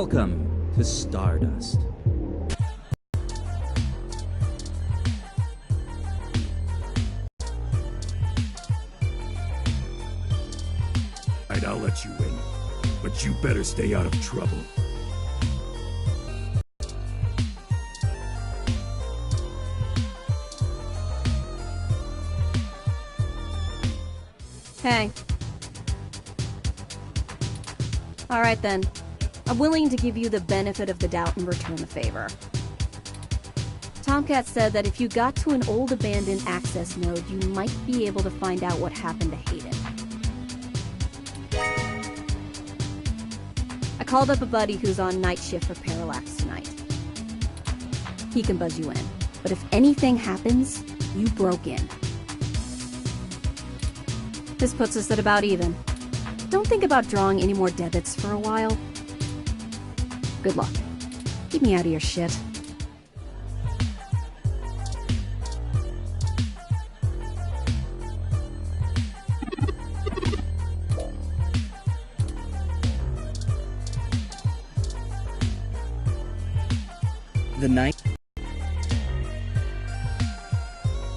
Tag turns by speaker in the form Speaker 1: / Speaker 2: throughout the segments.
Speaker 1: Welcome to Stardust.
Speaker 2: I'll let you in, but you better stay out of trouble.
Speaker 3: Hey. Alright then. I'm willing to give you the benefit of the doubt and return the favor. Tomcat said that if you got to an old abandoned access node, you might be able to find out what happened to Hayden. I called up a buddy who's on night shift for Parallax tonight. He can buzz you in, but if anything happens, you broke in. This puts us at about even. Don't think about drawing any more debits for a while. Good luck. Keep me out of your shit.
Speaker 1: The night.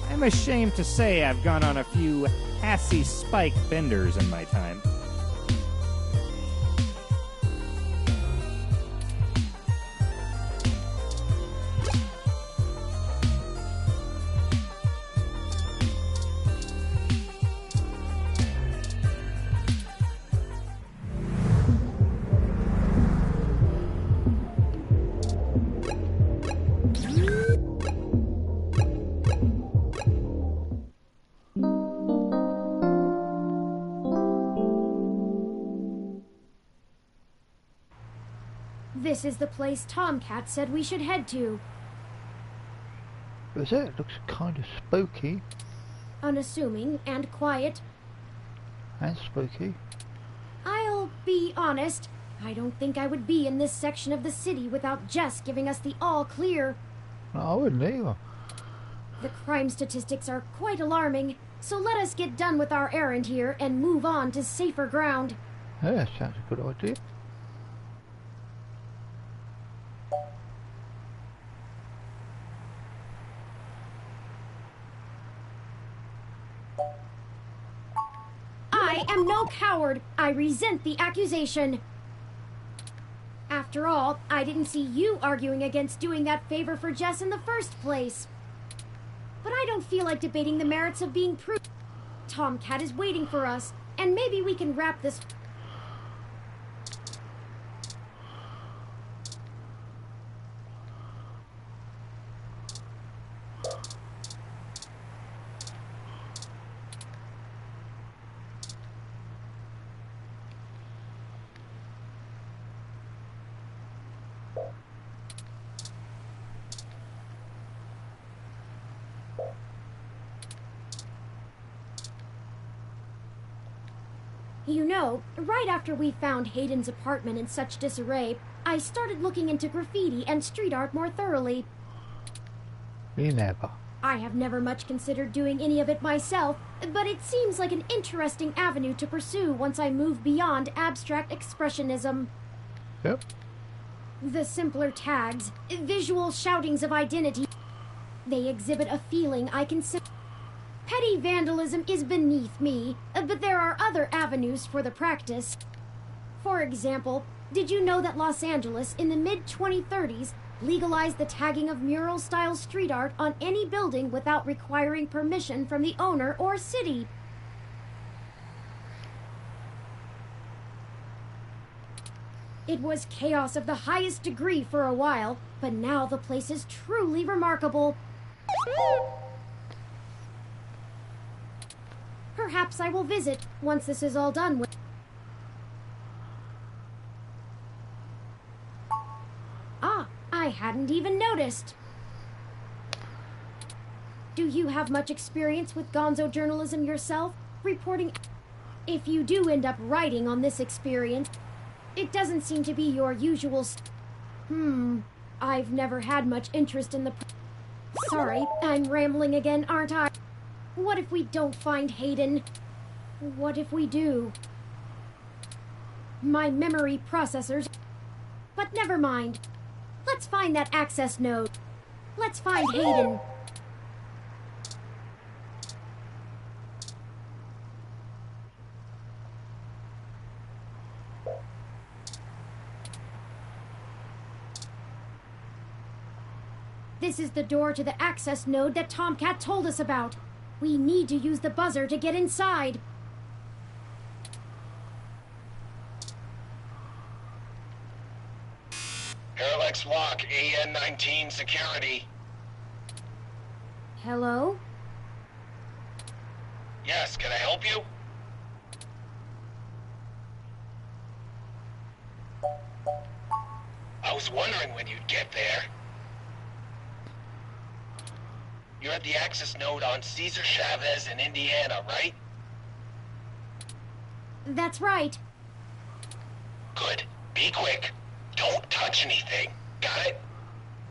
Speaker 4: I'm ashamed to say I've gone on a few assy spike benders in my time.
Speaker 5: This is the place Tomcat said we should head to.
Speaker 6: Is it? Looks kind of spooky.
Speaker 5: Unassuming and quiet.
Speaker 6: And spooky.
Speaker 5: I'll be honest, I don't think I would be in this section of the city without Jess giving us the all clear.
Speaker 6: No, I wouldn't either.
Speaker 5: The crime statistics are quite alarming, so let us get done with our errand here and move on to safer ground.
Speaker 6: Yeah, sounds a good idea.
Speaker 5: I am no coward. I resent the accusation. After all, I didn't see you arguing against doing that favor for Jess in the first place. But I don't feel like debating the merits of being prudent. Tomcat is waiting for us, and maybe we can wrap this... You know, right after we found Hayden's apartment in such disarray, I started looking into graffiti and street art more thoroughly.
Speaker 6: Me never.
Speaker 5: I have never much considered doing any of it myself, but it seems like an interesting avenue to pursue once I move beyond abstract expressionism.
Speaker 6: Yep.
Speaker 5: The simpler tags, visual shoutings of identity, they exhibit a feeling I can... Petty vandalism is beneath me, but there are other avenues for the practice. For example, did you know that Los Angeles in the mid-2030s legalized the tagging of mural-style street art on any building without requiring permission from the owner or city? It was chaos of the highest degree for a while, but now the place is truly remarkable. Perhaps I will visit once this is all done with. Ah, I hadn't even noticed. Do you have much experience with gonzo journalism yourself? Reporting... If you do end up writing on this experience, it doesn't seem to be your usual I've never had much interest in the... Sorry, I'm rambling again, aren't I? What if we don't find Hayden? What if we do? My memory processors... But never mind. Let's find that access node. Let's find Hayden. This is the door to the access node that Tomcat told us about. We need to use the buzzer to get inside.
Speaker 7: Parallax Walk, AN-19 security.
Speaker 5: Hello?
Speaker 7: Yes, can I help you? I was wondering when you'd get there. You're at the access node on Cesar Chavez in Indiana, right?
Speaker 5: That's right.
Speaker 7: Good. Be quick. Don't touch anything. Got it?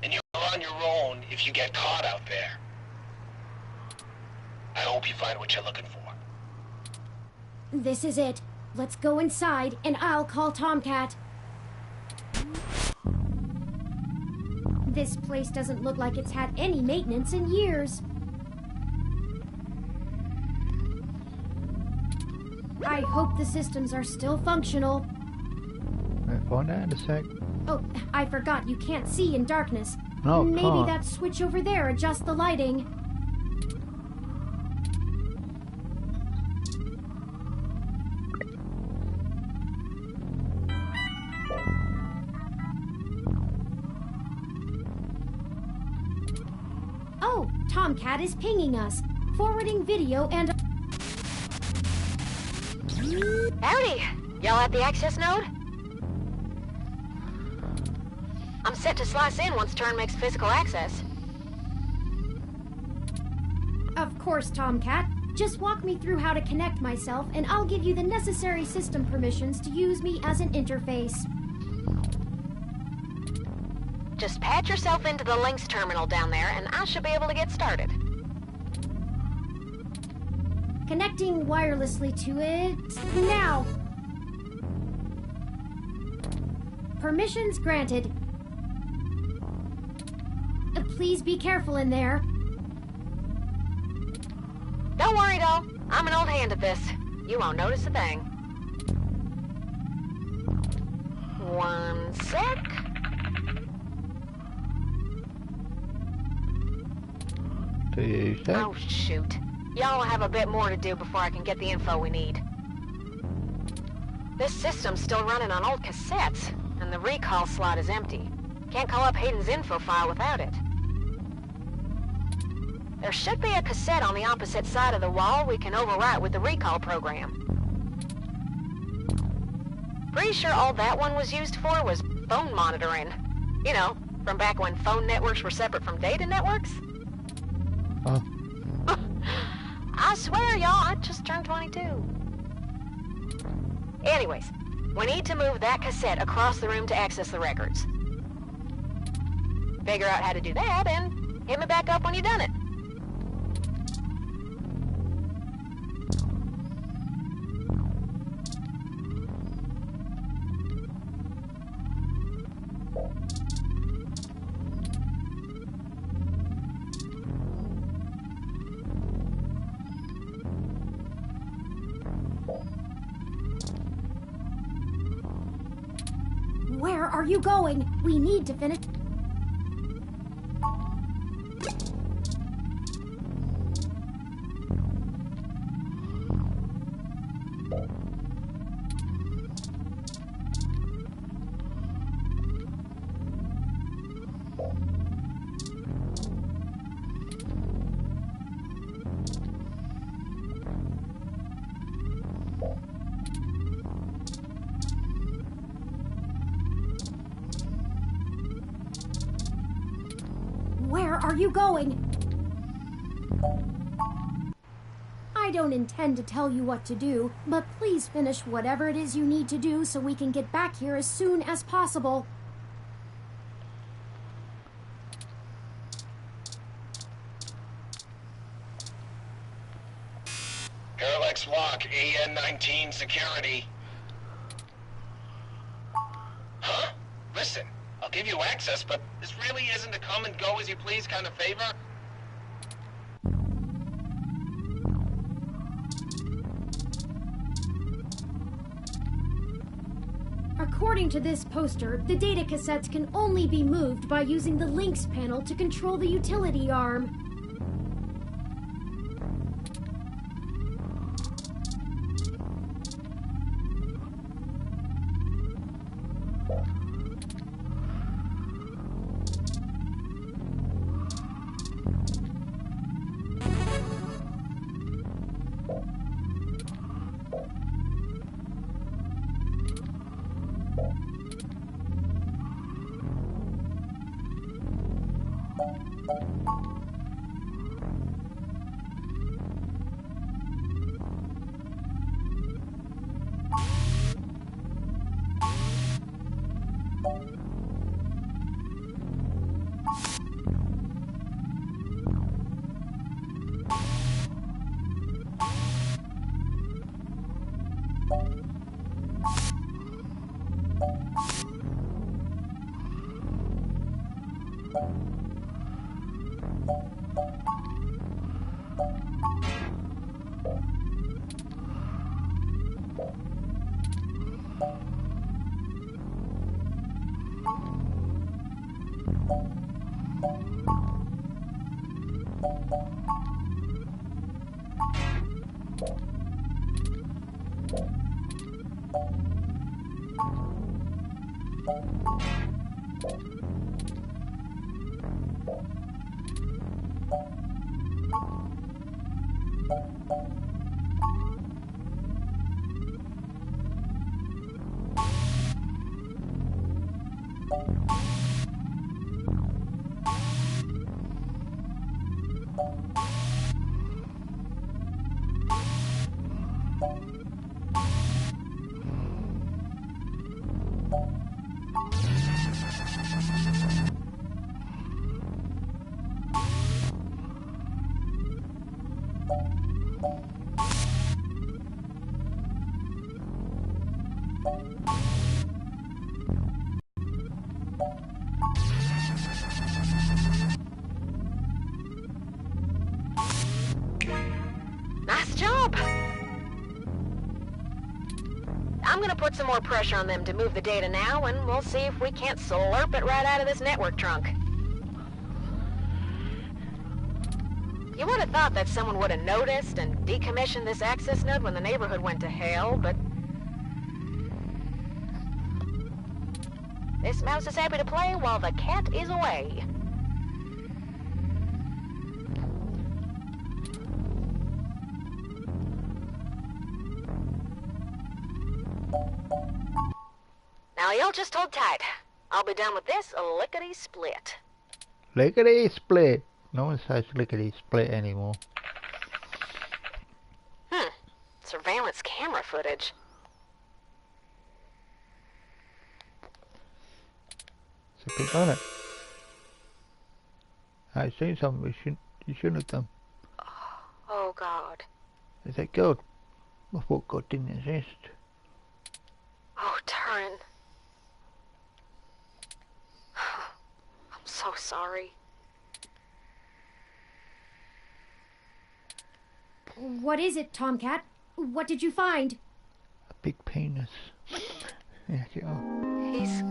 Speaker 7: And you're on your own if you get caught out there. I hope you find what you're looking for.
Speaker 5: This is it. Let's go inside, and I'll call Tomcat. This place doesn't look like it's had any maintenance in years. I hope the systems are still functional.
Speaker 6: I'll find out in a sec.
Speaker 5: Oh, I forgot you can't see in darkness.
Speaker 6: No,
Speaker 5: Maybe
Speaker 6: can't.
Speaker 5: that switch over there adjusts the lighting. Oh, Tomcat is pinging us, forwarding video and...
Speaker 8: Howdy! Y'all at the access node? I'm set to slice in once turn makes physical access.
Speaker 5: Of course, Tomcat. Just walk me through how to connect myself, and I'll give you the necessary system permissions to use me as an interface.
Speaker 8: Just patch yourself into the links terminal down there, and I should be able to get started.
Speaker 5: Connecting wirelessly to it now. Permissions granted. Please be careful in there.
Speaker 8: Don't worry, doll. I'm an old hand at this. You won't notice a thing. One sec.
Speaker 6: Do you sec?
Speaker 8: Oh, shoot. Y'all have a bit more to do before I can get the info we need. This system's still running on old cassettes, and the recall slot is empty. Can't call up Hayden's info file without it. There should be a cassette on the opposite side of the wall we can overwrite with the recall program. Pretty sure all that one was used for was phone monitoring. You know, from back when phone networks were separate from data networks.
Speaker 6: Oh.
Speaker 8: I swear, y'all, I just turned 22. Anyways, we need to move that cassette across the room to access the records. Figure out how to do that, and hit me back up when you've done it.
Speaker 5: Where are you going? We need to finish... Where are you going? I don't intend to tell you what to do, but please finish whatever it is you need to do so we can get back here as soon as possible.
Speaker 7: Parallax Walk, AN-19 security. Huh? Listen, give you access, but this really isn't a come and go as you please kind of favor.
Speaker 5: According to this poster, the data cassettes can only be moved by using the links panel to control the utility arm.
Speaker 8: Nice job! I'm gonna put some more pressure on them to move the data now, and we'll see if we can't slurp it right out of this network trunk. You would have thought that someone would have noticed and decommissioned this access node when the neighborhood went to hell, but this mouse is happy to play while the cat is away. Now you'll just hold tight. I'll be done with this lickety-split.
Speaker 6: Lickety-split. No one says lickety-split anymore.
Speaker 8: Surveillance camera footage.
Speaker 6: So click on it. I've seen something you shouldn't have done.
Speaker 8: Oh, God.
Speaker 6: Is that God? I thought God didn't exist.
Speaker 8: Oh, Turin. I'm so sorry.
Speaker 5: What is it, Tomcat? What did you find?
Speaker 6: A big penis. Yeah, get on.
Speaker 8: He's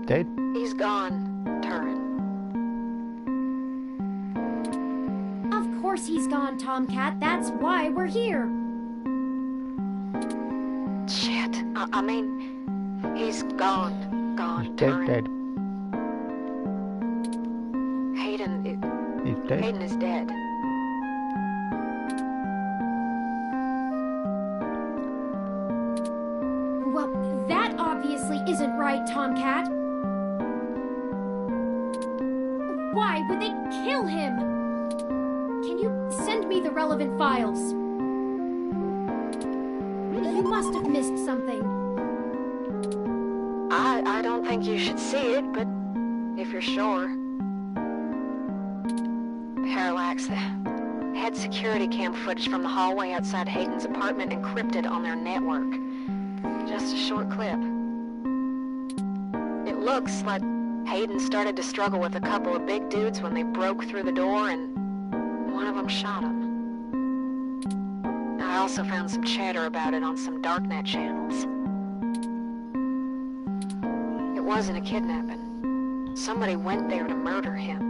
Speaker 6: Dead?
Speaker 8: He's gone, Turin.
Speaker 5: Of course he's gone, Tomcat. That's why we're here.
Speaker 8: Shit. I mean, he's gone. Gone,
Speaker 6: He's
Speaker 8: Turin.
Speaker 6: dead. He's dead.
Speaker 8: Hayden is dead.
Speaker 5: Well, that obviously isn't right, Tomcat. Why would they kill him? Can you send me the relevant files? You must have missed something.
Speaker 8: I don't think you should see it, but if you're sure. Parallax, had security cam footage from the hallway outside Hayden's apartment encrypted on their network. Just a short clip. It looks like Hayden started to struggle with a couple of big dudes when they broke through the door, and one of them shot him. I also found some chatter about it on some darknet channels. It wasn't a kidnapping. Somebody went there to murder him.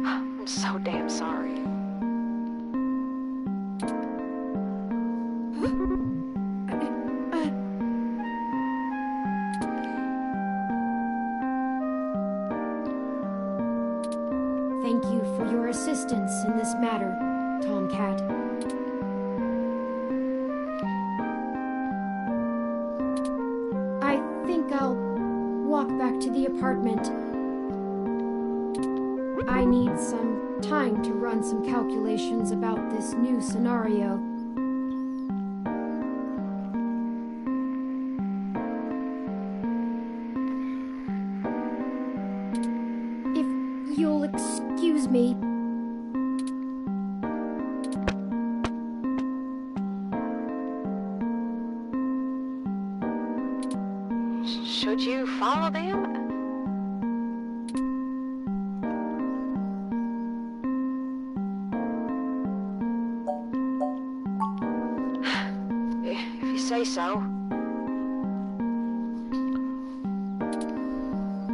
Speaker 8: I'm so damn sorry.
Speaker 5: Thank you for your assistance in this matter, Tomcat. I think I'll walk back to the apartment. I need some time to run some calculations about this new scenario. If you'll excuse me.
Speaker 8: Should you follow them? If you say so.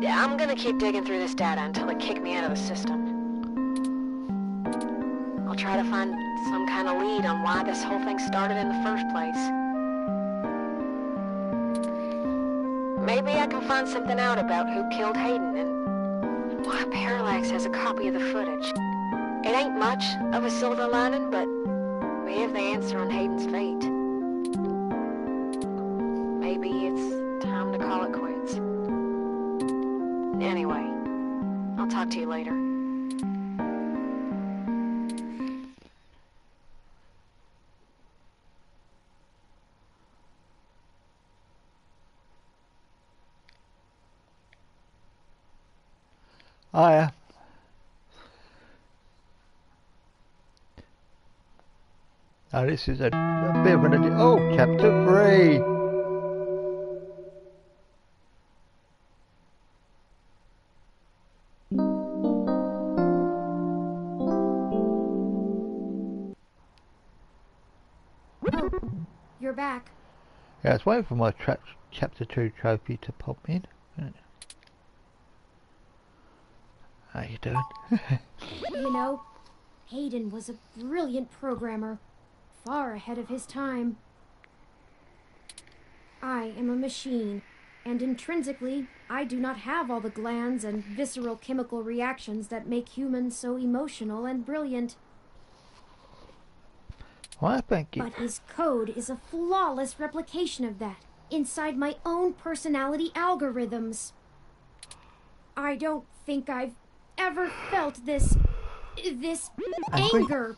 Speaker 8: Yeah, I'm gonna keep digging through this data until they kick me out of the system. I'll try to find some kind of lead on why this whole thing started in the first place. Maybe I can find something out about who killed Hayden and why Parallax has a copy of the footage. It ain't much of a silver lining, but we have the answer on Hayden's fate. Maybe it's time to call it quits. Anyway, I'll talk to you later.
Speaker 6: Oh yeah. Now this is a bit of an... Oh, Chapter 3!
Speaker 5: You're back.
Speaker 6: Yeah, I was waiting for my Chapter 2 trophy to pop in. How you doing?
Speaker 5: You know, Hayden was a brilliant programmer, far ahead of his time. I am a machine, and intrinsically, I do not have all the glands and visceral chemical reactions that make humans so emotional and brilliant.
Speaker 6: Why, thank you.
Speaker 5: But his code is a flawless replication of that, inside my own personality algorithms. I don't think I've ever felt this anger.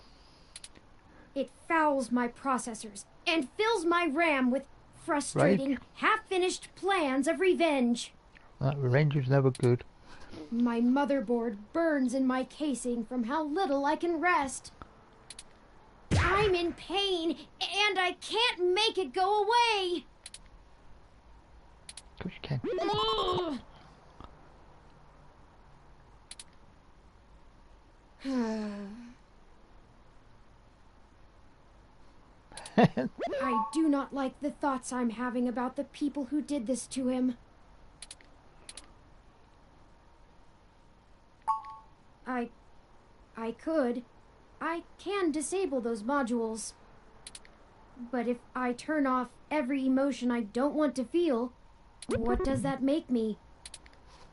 Speaker 5: It fouls my processors and fills my RAM with frustrating, half-finished plans of revenge.
Speaker 6: That revenge is never good.
Speaker 5: My motherboard burns in my casing from how little I can rest. I'm in pain, and I can't make it go away.
Speaker 6: Of course you can.
Speaker 5: Ugh. I do not like the thoughts I'm having about the people who did this to him. I can disable those modules. But if I turn off every emotion I don't want to feel, what does that make me?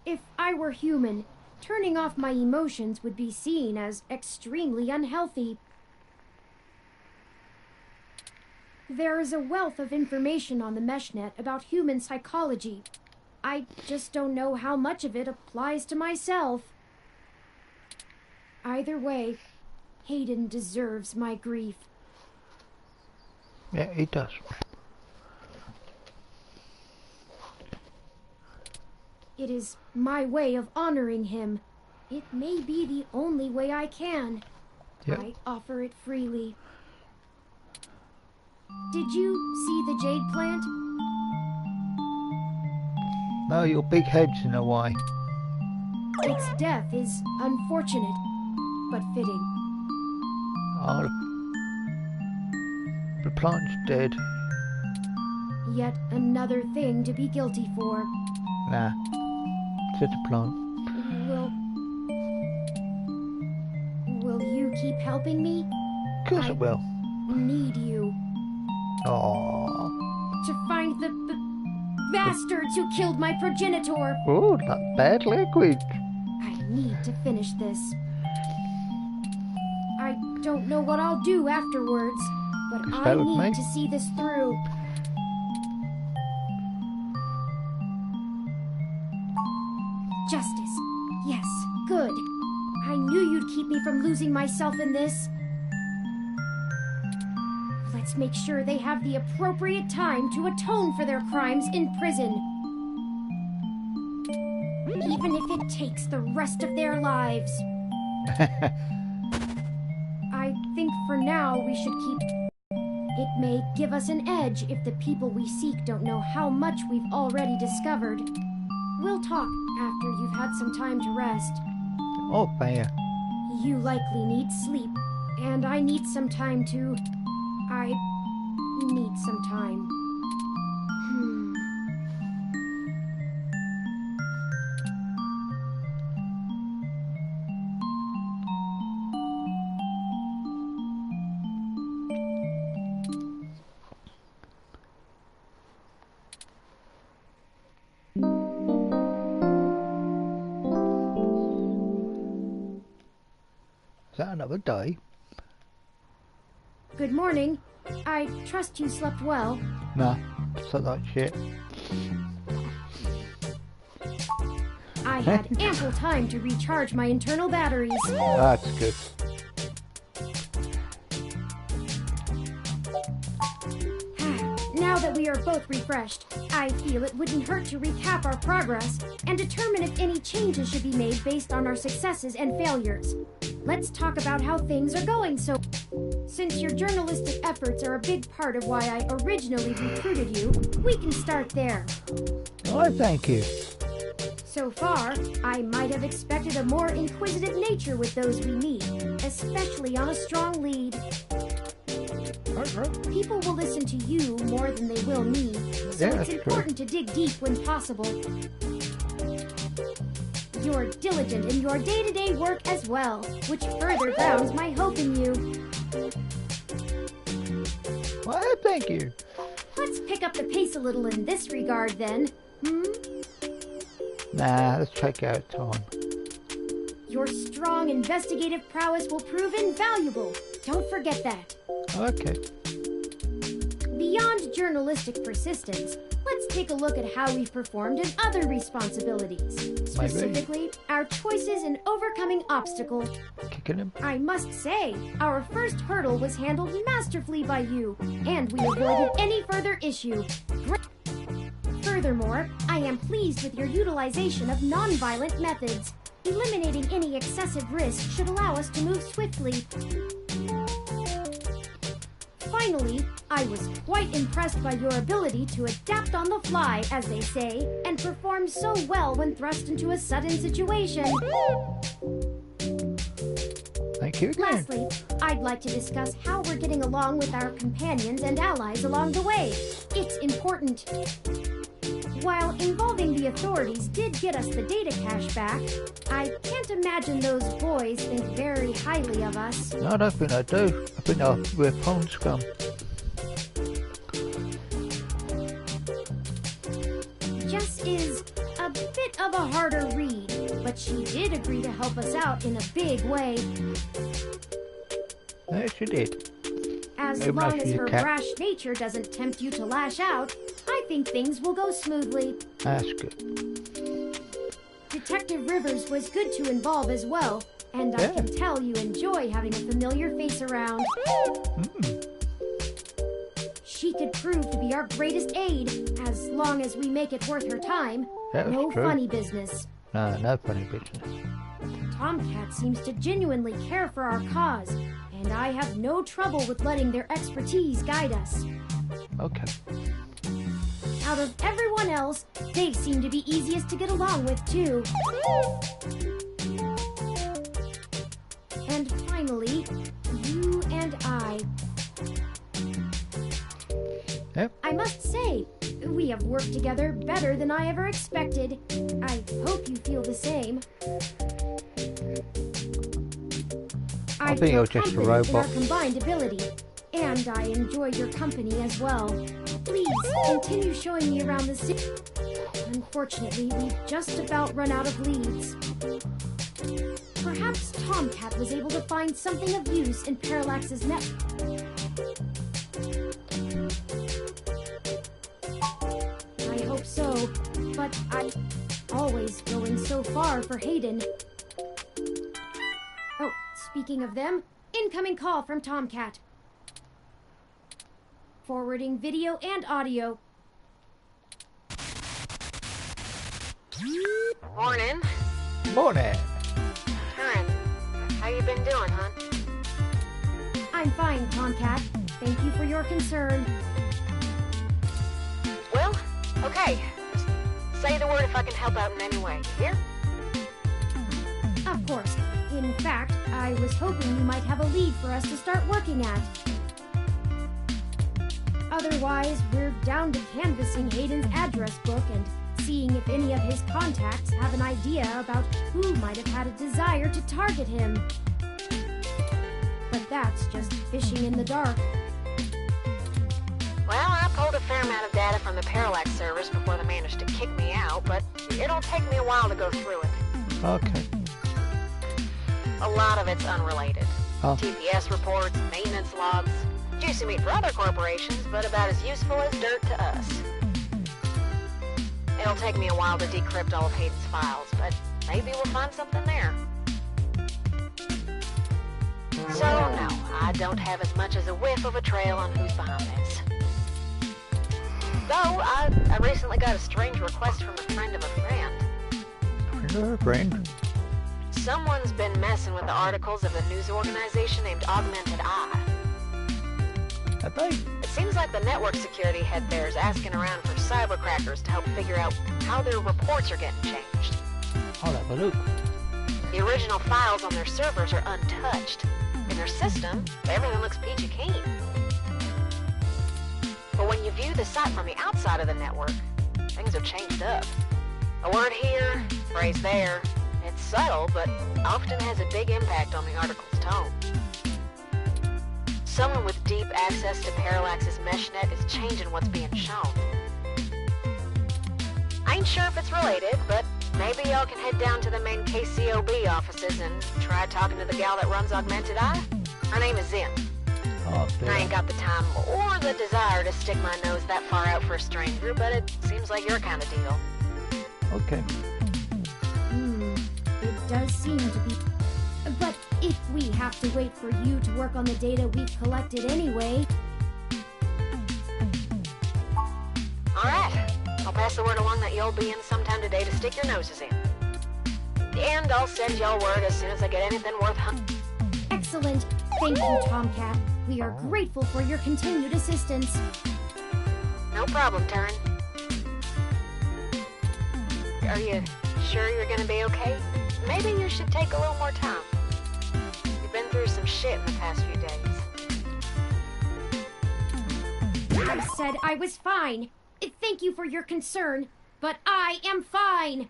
Speaker 5: If I were human, turning off my emotions would be seen as extremely unhealthy. There is a wealth of information on the meshnet about human psychology. I just don't know how much of it applies to myself. Either way, Hayden deserves my grief.
Speaker 6: Yeah, he does.
Speaker 5: It is my way of honoring him. It may be the only way I can.
Speaker 6: Yep.
Speaker 5: I offer it freely. Did you see the jade plant?
Speaker 6: Oh, your big head's in the way.
Speaker 5: Its death is unfortunate, but fitting.
Speaker 6: Oh, the plant's dead.
Speaker 5: Yet another thing to be guilty for.
Speaker 6: Nah, it's a plant.
Speaker 5: Will you keep helping me?
Speaker 6: Of course it will.
Speaker 5: Need you.
Speaker 6: Oh.
Speaker 5: To find the bastards who killed my progenitor.
Speaker 6: Oh, not bad language.
Speaker 5: I need to finish this. I don't know what I'll do afterwards, but I need to see this through. Justice. Yes, good. I knew you'd keep me from losing myself in this. Let's make sure they have the appropriate time to atone for their crimes in prison. Even if it takes the rest of their lives. I think for now we should keep... It may give us an edge if the people we seek don't know how much we've already discovered. We'll talk after you've had some time to rest.
Speaker 6: Oh, fair.
Speaker 5: You likely need sleep, and I need some time to... I need some time.
Speaker 6: Is that another day?
Speaker 5: Good morning. I trust you slept well.
Speaker 6: Nah, suck that shit.
Speaker 5: I had ample time to recharge my internal batteries.
Speaker 6: That's good.
Speaker 5: Now that we are both refreshed, I feel it wouldn't hurt to recap our progress and determine if any changes should be made based on our successes and failures. Let's talk about how things are going since your journalistic efforts are a big part of why I originally recruited you, we can start there.
Speaker 6: Oh, thank you.
Speaker 5: So far, I might have expected a more inquisitive nature with those we meet, especially on a strong lead. People will listen to you more than they will me, so it's important to dig deep when possible. You're diligent in your day-to-day work as well, which further grounds my hope in you.
Speaker 6: Well, thank you.
Speaker 5: Let's pick up the pace a little in this regard, then.
Speaker 6: Nah, let's take our time.
Speaker 5: Your strong investigative prowess will prove invaluable. Don't forget that.
Speaker 6: Okay.
Speaker 5: Beyond journalistic persistence, let's take a look at how we've performed in other responsibilities. Specifically, our choices in overcoming obstacles.
Speaker 6: Kicking him.
Speaker 5: I must say, our first hurdle was handled masterfully by you, and we avoided any further issue. Furthermore, I am pleased with your utilization of non-violent methods. Eliminating any excessive risk should allow us to move swiftly. Finally, I was quite impressed by your ability to adapt on the fly, as they say, and perform so well when thrust into a sudden situation.
Speaker 6: Thank you again.
Speaker 5: Lastly, I'd like to discuss how we're getting along with our companions and allies along the way. It's important. While involving the authorities did get us the data cache back, I can't imagine those boys think very highly of us.
Speaker 6: No, I don't think I do. I think we're pond scum.
Speaker 5: Jess is a bit of a harder read, but she did agree to help us out in a big way.
Speaker 6: Yes, she did.
Speaker 5: As long as her brash nature doesn't tempt you to lash out, I think things will go smoothly.
Speaker 6: That's good.
Speaker 5: Detective Rivers was good to involve as well, and I can tell you enjoy having a familiar face around. She could prove to be our greatest aid, as long as we make it worth her time. No funny business.
Speaker 6: No, no funny business.
Speaker 5: Tomcat seems to genuinely care for our cause, and I have no trouble with letting their expertise guide us.
Speaker 6: Okay.
Speaker 5: out of everyone else, they seem to be easiest to get along with, too. And finally, you and I.
Speaker 6: Yep.
Speaker 5: I must say, we have worked together better than I ever expected. I hope you feel the same. I
Speaker 6: think
Speaker 5: feel
Speaker 6: you're just a
Speaker 5: confident in our
Speaker 6: robot.
Speaker 5: combined ability, and I enjoy your company as well. Please continue showing me around the city. Unfortunately, we've just about run out of leads. Perhaps Tomcat was able to find something of use in Parallax's net. I hope so, but I'm always going so far for Hayden. Oh, speaking of them, incoming call from Tomcat. Forwarding video and audio.
Speaker 8: Morning.
Speaker 6: Morning.
Speaker 8: Karen, how you been doing, hon?
Speaker 5: I'm fine, Tomcat. Thank you for your concern.
Speaker 8: Well, okay. Just say the word if I can help out in any way. You hear?
Speaker 5: Of course. In fact, I was hoping you might have a lead for us to start working at. Otherwise, we're down to canvassing Hayden's address book and seeing if any of his contacts have an idea about who might have had a desire to target him. But that's just fishing in the dark.
Speaker 8: Well, I pulled a fair amount of data from the Parallax servers before they managed to kick me out, but it'll take me a while to go through it.
Speaker 6: Okay.
Speaker 8: A lot of it's unrelated.
Speaker 6: Oh.
Speaker 8: TPS reports, maintenance logs, juicy meat for other corporations, but about as useful as dirt to us. It'll take me a while to decrypt all of Hayden's files, but maybe we'll find something there. So, no, I don't have as much as a whiff of a trail on who's behind this. Though, I recently got a strange request from a friend of a friend.
Speaker 6: Hello, friend.
Speaker 8: Someone's been messing with the articles of a news organization named Augmented Eye.
Speaker 6: Have they?
Speaker 8: It seems like the network security head there is asking around for cybercrackers to help figure out how their reports are getting changed.
Speaker 6: I'll have a look.
Speaker 8: The original files on their servers are untouched. In their system, everything looks peachy keen. But when you view the site from the outside of the network, things are changed up. A word here, phrase there. It's subtle, but often has a big impact on the article's tone. Someone with deep access to Parallax's meshnet is changing what's being shown. I ain't sure if it's related, but maybe y'all can head down to the main KCOB offices and try talking to the gal that runs Augmented Eye. Her name is Zim.
Speaker 6: Oh, dear.
Speaker 8: I ain't got the time or the desire to stick my nose that far out for a stranger, but it seems like your kind of deal.
Speaker 6: Okay.
Speaker 5: It does seem to be. But if we have to wait for you to work on the data we've collected anyway...
Speaker 8: Alright, I'll pass the word along that you'll be in sometime today to stick your noses in. And I'll send y'all word as soon as I get anything worth hunting.
Speaker 5: Excellent. Thank you, Tomcat. We are grateful for your continued assistance.
Speaker 8: No problem, Turin. Are you sure you're gonna be okay? Maybe you should take a little more time. You've been through some shit in the past few days.
Speaker 5: I said I was fine. Thank you for your concern, but I am fine.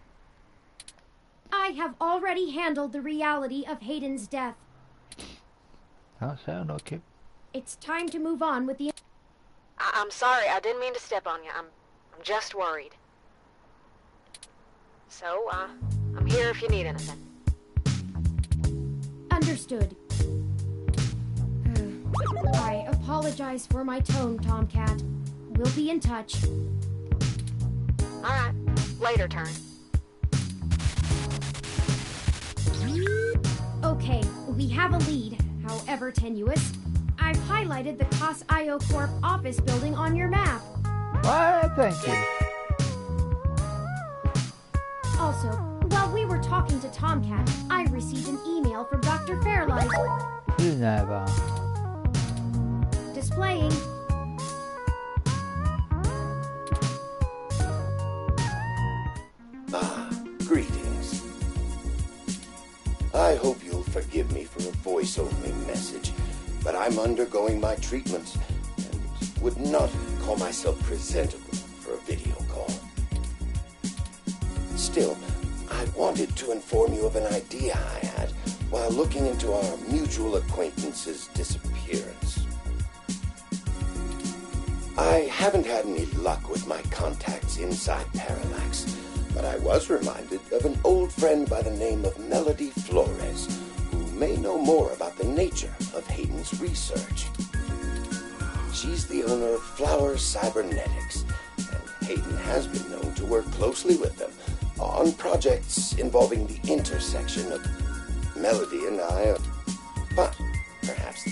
Speaker 5: I have already handled the reality of Hayden's death.
Speaker 6: That sound okay.
Speaker 5: It's time to move on with the...
Speaker 8: I'm sorry, I didn't mean to step on you. I'm just worried. So, I'm here if you need anything.
Speaker 5: Understood. I apologize for my tone, Tomcat. We'll be in touch.
Speaker 8: Alright, later, Turn.
Speaker 5: Okay, we have a lead, however tenuous. I've highlighted the COS IO Corp office building on your map.
Speaker 6: Why, thank you.
Speaker 5: Also, while we were talking to Tomcat, I received an email from Dr. Fairlight.
Speaker 6: You never.
Speaker 5: Displaying.
Speaker 9: Greetings. I hope you'll forgive me for a voice-only message, but I'm undergoing my treatments and would not call myself presentable for a video call. Still, I wanted to inform you of an idea I had while looking into our mutual acquaintance's disappearance. I haven't had any luck with my contacts inside Parallax, but I was reminded of an old friend by the name of Melody Flores, who may know more about the nature of Hayden's research. She's the owner of Flower Cybernetics, and Hayden has been known to work closely with them on projects involving the intersection of Melody and I. But perhaps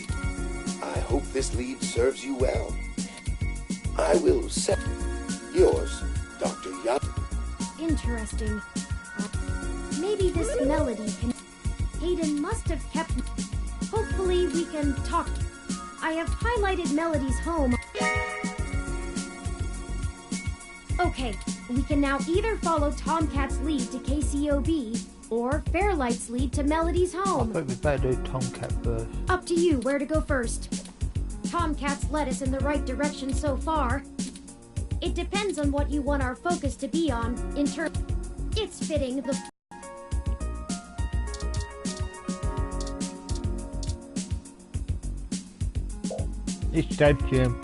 Speaker 9: I hope this lead serves you well. I will set yours, Dr. Young.
Speaker 5: Interesting. Maybe this Melody can... Hayden must have kept... Hopefully we can talk. I have highlighted Melody's home. Okay, we can now either follow Tomcat's lead to KCOB, or Fairlight's lead to Melody's home.
Speaker 6: I think we better do Tomcat first.
Speaker 5: Up to you where to go first. Tomcat's led us in the right direction so far. It depends on what you want our focus to be on, in turn. It's fitting the...
Speaker 6: It's dead, Jim.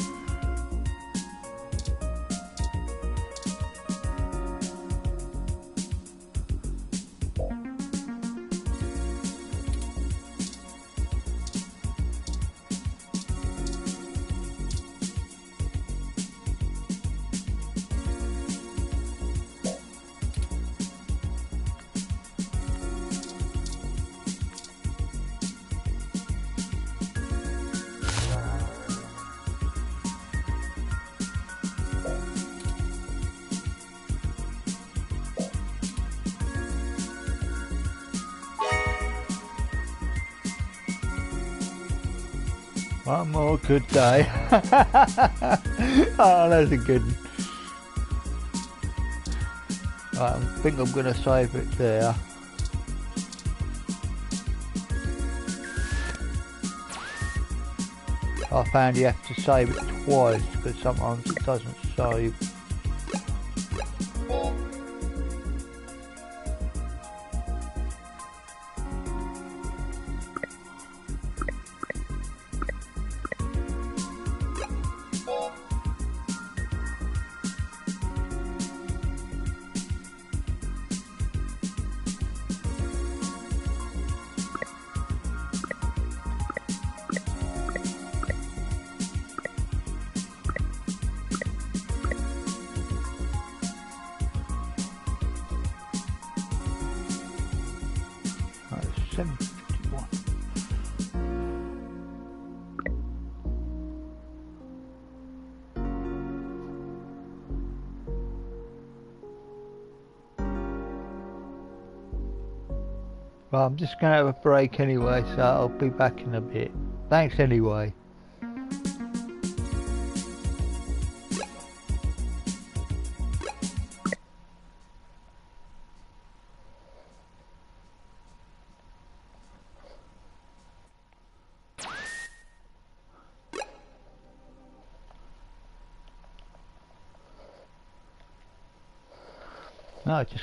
Speaker 6: One more good day. Oh, that's a good one. Right, I think I'm going to save it there. I found you have to save it twice because sometimes it doesn't save. Well, I'm just going to have a break anyway, so I'll be back in a bit. Thanks anyway. No, just